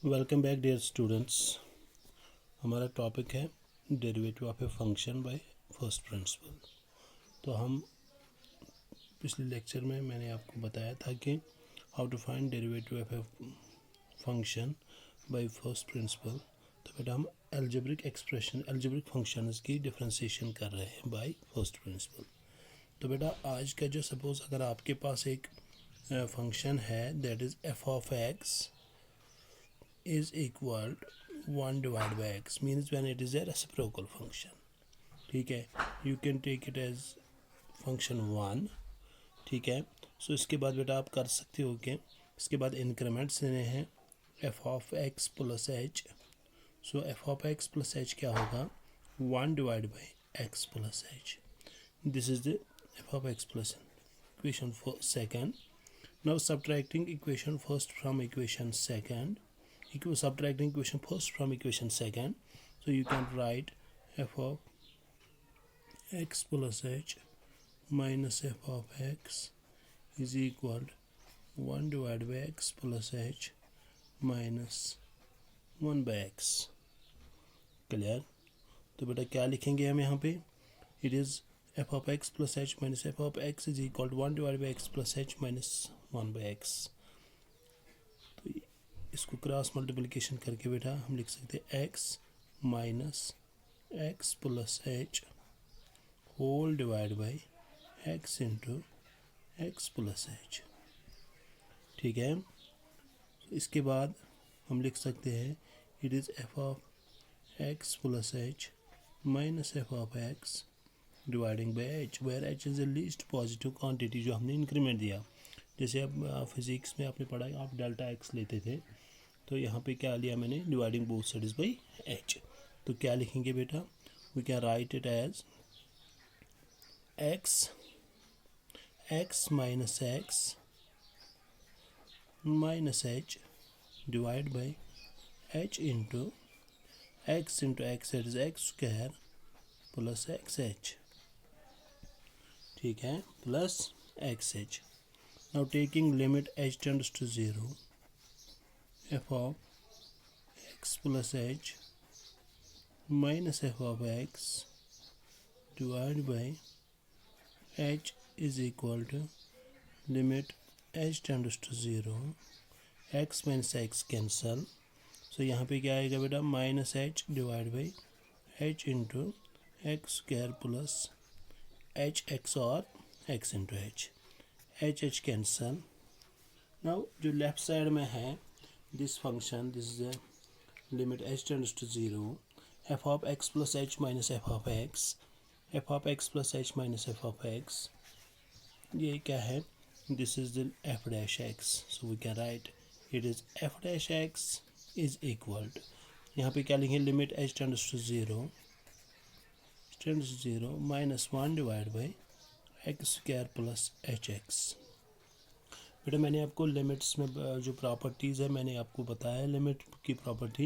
Welcome back dear students. हमारा topic है derivative of a function by first principle. तो हम पिछले लेक्चर में मैंने आपको बताया था कि how to find derivative of a function by first principle. तो बेटा हम एल्जेब्रिक फंक्शंस की डिफरेंशिएशन कर रहे हैं बाय फर्स्ट प्रिंसिपल। तो बेटा आज का जो सपोज अगर आपके पास एक फंक्शन है that is f of x is equal 1 divided by x means when it is a reciprocal function. ठीक है, you can take it as function 1. ठीक है, सो इसके बाद बेटा आप कर सकते हो कि इसके बाद इंक्रीमेंट्स लेने हैं f of x plus H. So f of x plus H क्या होगा 1 divide by x plus H. This is the f of x plus equation second. Now subtracting equation first from equation second, subtracting equation first from equation second, so you can write f of x plus h minus f of x is equal 1 divided by x plus h minus 1 by x। Clear? तो बेटा क्या लिखेंगे हम यहाँ पे, it is f of x plus h minus f of x is equal to 1 divided by x plus h minus 1 by x। तो इसको cross multiplication करके बेटा हम लिख सकते हैं x minus x plus h whole divide by x into x plus h. ठीक है, इसके बाद हम लिख सकते हैं it is f of x plus h minus f of x dividing by h, where h is the least positive quantity जो हमने इंक्रीमेंट दिया। जैसे अब फिजिक्स में आपने पढ़ा आप डेल्टा एक्स लेते थे, तो यहाँ पे क्या लिया मैंने dividing both sides by h. तो क्या लिखेंगे बेटा, we can write it as x minus h divide by h into x that is x square plus x h. ठीक है, plus x h. Now taking limit h tends to 0, f of x plus h minus f of x divided by h is equal to limit h tends to 0, x minus x cancel। So यहाँ पे क्या आएगा बेटा minus h divide by h into x square plus h x और x into h h cancel. Now जो left side में है this function, this is the limit h tends to 0, f of x plus h minus f of x plus h minus f of x, ये क्या है, this is the f dash x, so we can write it is f dash x is equal to, यहाँ पे क्या लिखें limit h tends to 0 minus 1 divided by x square plus hx। बेटा मैंने आपको लिमिट्स में जो प्रॉपर्टीज़ है मैंने आपको बताया, लिमिट की property,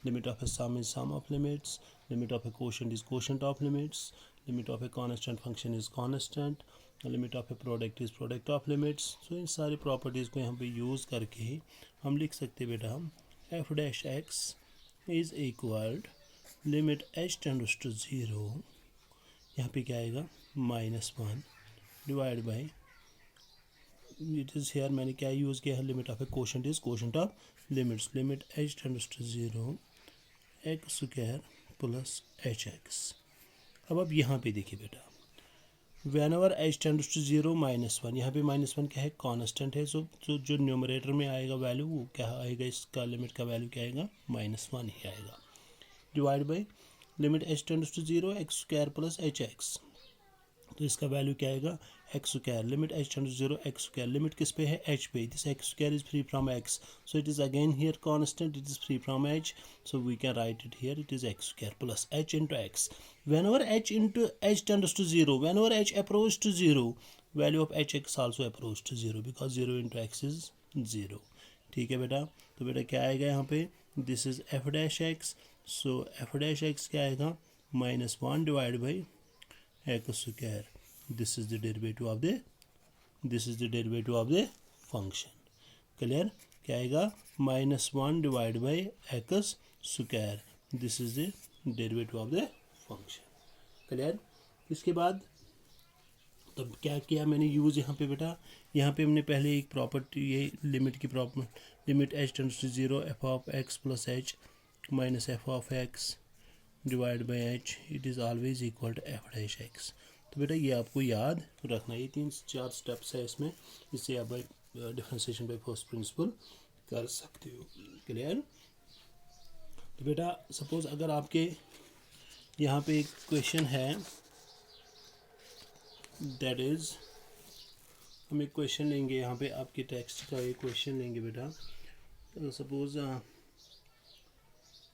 limit of a sum is sum of limits, limit of a quotient is quotient of limits, limit of a constant function is constant, limit of a product is product of limits. So इन सारी properties को यहाँ पे use करके हम लिख सकते हैं बेटा हम f dash x is equal limit h tends to 0, यहाँ पे क्या आएगा -1 divide by it is here मैंने क्या यूज़ किया है, limit of a quotient is quotient of limits, limit h tends to 0 x square plus h x. अब यहाँ पे देखिए बेटा whenever h tends to 0 -1, यहाँ पे -1 क्या है कांस्टेंट है, सो जो न्यूमरेटर में आएगा वैल्यू वो क्या आएगा, इसका लिमिट का वैल्यू क्या आएगा -1 ही आएगा, divide by limit h tends to 0 x square plus h x, तो इसका वैल्यू क्या आएगा x square, limit h tends to 0 x square, limit किस पे है एच पे, this x square is free from x, so it is again here constant, it is free from h, so we can write it here it is x square plus h into x. whenever h tends to 0, whenever h approaches to 0, value of hx also approaches to 0 because 0 into x is 0। ठीक है बेटा, तो बेटा क्या आएगा यहाँ पे, this is F dash x, so f dash x क्या आएगा -1 divide by x square, this is the derivative of the function। Clear? क्या आएगा, -1 divide by x square. This is the derivative of the function. Clear. इसके बाद तब क्या किया मैंने यूज़ यहाँ पे बेटा, यहाँ पे हमने पहले एक प्रॉपर्टी, ये लिमिट की property, limit h tends to 0 f of x plus h minus f of x divide by h it is always equal to f dash x। तो बेटा ये आपको याद रखना, ये 3-4 स्टेप्स है इसमें, इससे आप डिफरेंशिएशन बाय फर्स्ट प्रिंसिपल कर सकते हो। क्लियर। तो बेटा सपोज अगर आपके यहाँ पे एक क्वेश्चन है, दैट इज़, हम एक क्वेश्चन लेंगे यहाँ पे, आपके टेक्स्ट का एक क्वेश्चन लेंगे बेटा। Suppose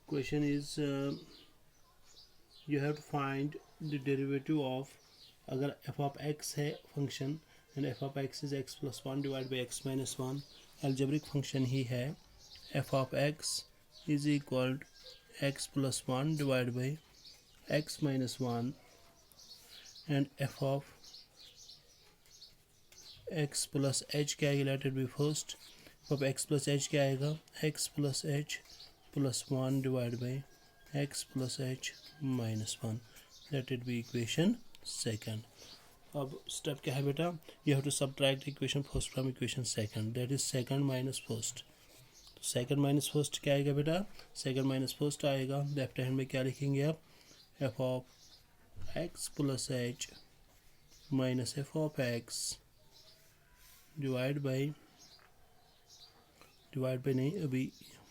question is you have to find the derivative of, अगर f ऑफ x है function and f of x is x plus 1 divide by x minus 1, algebraic function ही है, f of x is equal x plus 1 divide by x minus 1 and f of x plus h क्या आएगा, let it be first, अब x plus h क्या आएगा, x plus h plus 1 divide by x plus h minus 1, let it be equation second. अब step क्या है बेटा, you have to subtract equation first from equation second, that is second minus first. Second minus first क्या आएगा बेटा, second minus first आएगा, left hand में क्या लिखेंगे आप, f of x plus h minus f of x divide by नहीं, अभी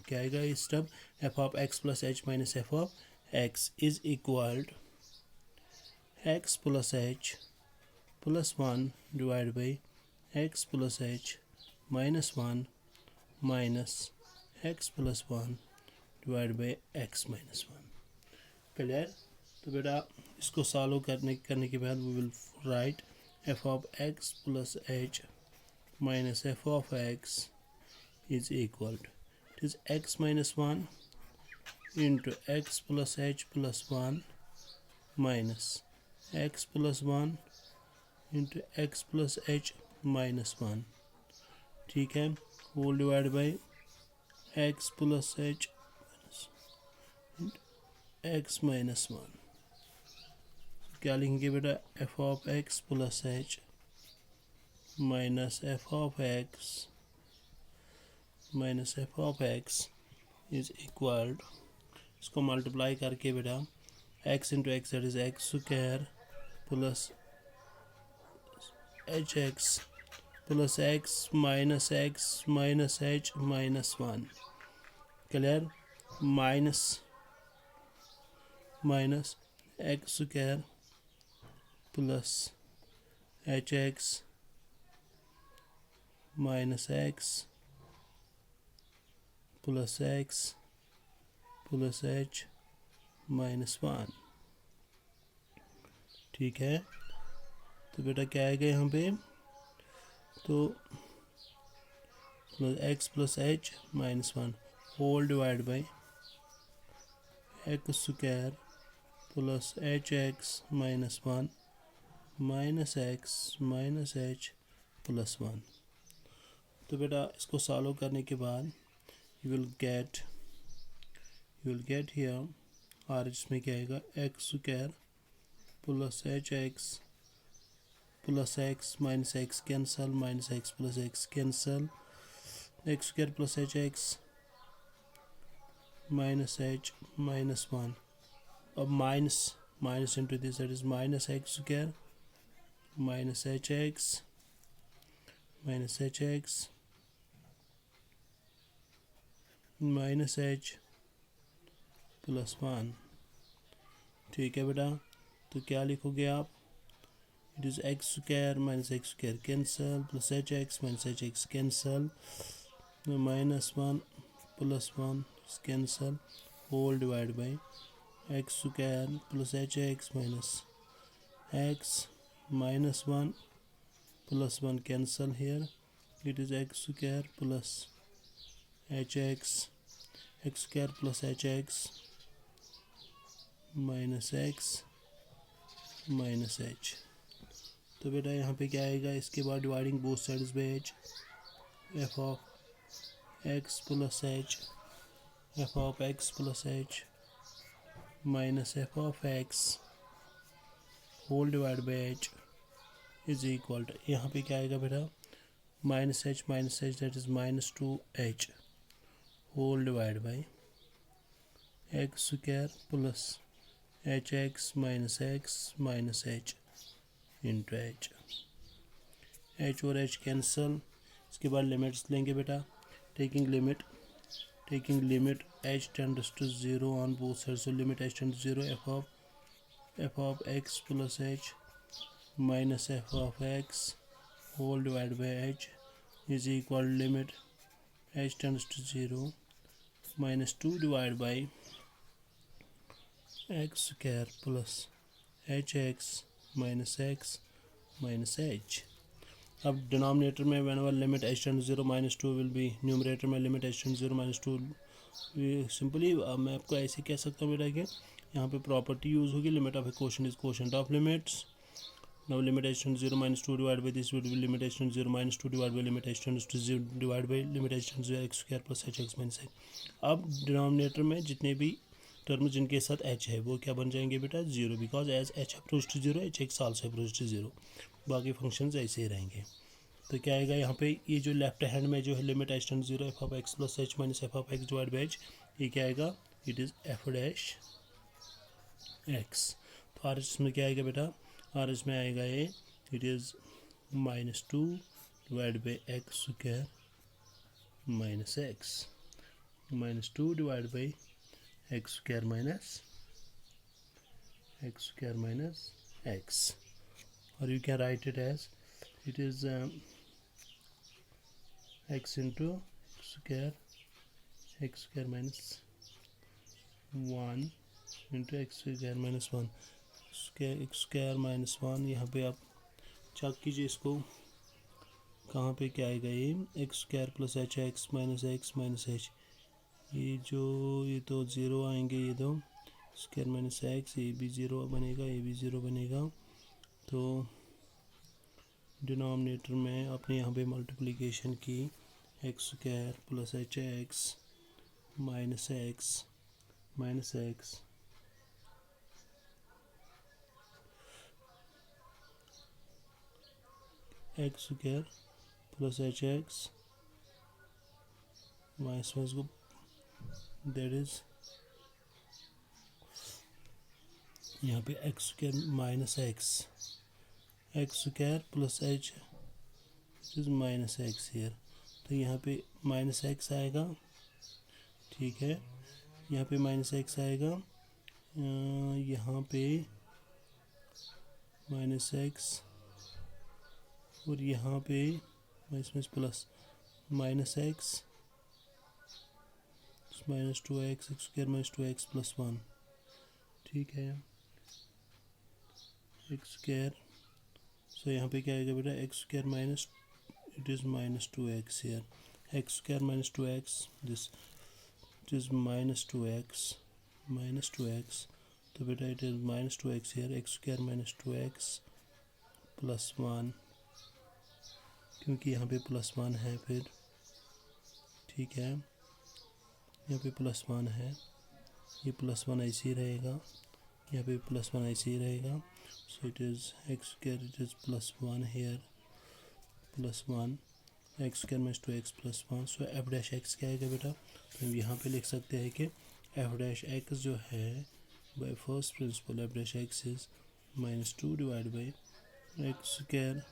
क्या आएगा इस step, f of x plus h minus f of x is equal x plus h plus 1 divide by x plus h minus 1 minus x plus 1 divide by x minus 1। Clear. तो बेटा इसको solve करने के बाद we will write f of x plus h minus f of x is equal to, it is x minus 1 into x plus h plus 1 minus x plus 1 into x plus h minus 1, ठीक है, whole divide by x plus h x minus 1। क्या लिखेंगे बेटा, f of x plus h minus f of x is equal, इसको multiply करके बेटा x into x that is x square plus h x plus x minus h minus 1। Clear. Minus x square plus h x minus x plus h minus 1, ठीक है। तो बेटा क्या आएगा यहाँ पे, तो plus x plus h minus 1 whole divide by x square plus h x minus 1 minus x minus h plus 1। तो बेटा इसको सॉल्व करने के बाद यू विल गेट हियर, और इसमें क्या आएगा, x square plus h x minus x cancel, minus x plus x cancel, x square plus h x minus h minus 1, अब minus into this that is minus x square minus h x minus h plus 1, ठीक है बेटा। तो क्या लिखोगे आप, it is x square minus x square cancel plus h x minus h x cancel minus 1 plus 1 cancel whole divide by x square plus h x minus x minus 1 plus 1 cancel here, it is x square plus h x square plus h x minus x minus h. तो बेटा यहाँ पे क्या आएगा, इसके बाद dividing both sides by h, f of x plus h f of x plus h minus f of x whole divide by h is equal to, यहाँ पे क्या आएगा बेटा, minus h that is minus two h whole divide by x square plus h x minus h into h और h cancel. इसके बाद limits लेंगे बेटा, taking limit h tends to zero on both side, so limit h tends to zero f of x plus h minus f of x whole divide by H is equal limit h tends to zero minus two divide by x square plus h x minus h. अब denominator में whenever limit h tends to zero minus two will be, numerator में limit h tends to zero minus two. Simply मैं आपको ऐसे कह सकता हूँ बेटा कि यहाँ पे प्रॉपर्टी यूज़ होगी, limit of a quotient is quotient of limits. Now limit h tends to zero minus two divide by this will be limit h tends to zero minus two divide by limit h tends to zero divide by limit h tends to x square plus h x minus h. अब denominator में जितने भी term जिनके साथ h है वो क्या बन जाएंगे बेटा, zero, because as h approach to zero h x also approach to zero. बाकी फंक्शंस ऐसे ही रहेंगे। तो क्या आएगा यहाँ पे, ये जो लेफ्ट हैंड में जो है limit h tends to zero f of x plus h minus f of x divide by h, ये क्या आएगा, it is f dash x. तो आर इसमें क्या आएगा बेटा, आर इसमें आएगा ये, it is minus two divide by x square minus x minus two divide by x square minus x, और you can write it as it is x into x square minus 1 into x square minus 1 x square minus 1। यहाँ पे आप check कीजिए इसको, कहाँ पे क्या आएगा, ये x square plus h x minus H, ये तो ज़ीरो आएंगे, ये दो स्क्वायर माइनस एक्स, ये भी ज़ीरो बनेगा, ये भी ज़ीरो बनेगा। तो डिनोमिनेटर में आपने यहाँ पे मल्टीप्लिकेशन की, x square plus h x minus x x square plus h x minus को दैट इज यहाँ पे x square minus x square plus H is minus x here. तो यहाँ पे माइनस एक्स आएगा, ठीक है, यहाँ पे माइनस एक्स आएगा, यहाँ पे माइनस एक्स, और यहाँ पे minus plus minus x minus two x square minus two x plus one, ठीक है, एक्स स्क्वायर। सो यहाँ पे क्या आएगा बेटा, x square minus, it is minus two x here, x square minus two x, this it is minus two x, तो बेटा it is minus two x here, x square minus two x plus one, क्योंकि यहाँ पे plus one है फिर, ठीक है, यहाँ पे प्लस वन है, ये प्लस वन ऐसे ही रहेगा, यहाँ पे प्लस वन ऐसे ही रहेगा। So it is x square, it is plus one here, plus one x square minus two x plus one. So f dash x क्या आएगा बेटा, तो हम यहाँ पे लिख सकते हैं कि एफ डैश एक्स जो है bye first principal, F dash x is minus two divide by x square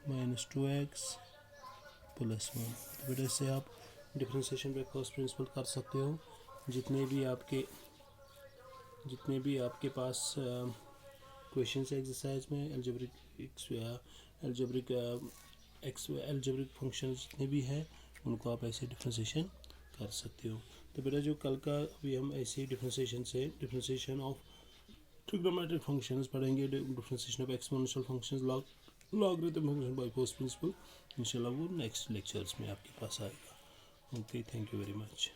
minus two x plus one. तो बेटा इससे आप डिफरेंशिएशन बाय फर्स्ट प्रिंसिपल कर सकते हो। जितने भी आपके पास क्वेश्चंस एक्सरसाइज में एल्जेब्रिक फंक्शन जितने भी हैं उनको आप ऐसे डिफरेंशिएशन कर सकते हो। तो बेटा जो कल का अभी हम ऐसे डिफरेंशिएशन ऑफ ट्रिग्नोमेट्रिक फंक्शंस पढ़ेंगे, differentiation of exponential functions, logarithm function by first principal, इंशाल्लाह वो नेक्स्ट लेक्चर्स में आपके पास आएगा। Okay, thank you very much.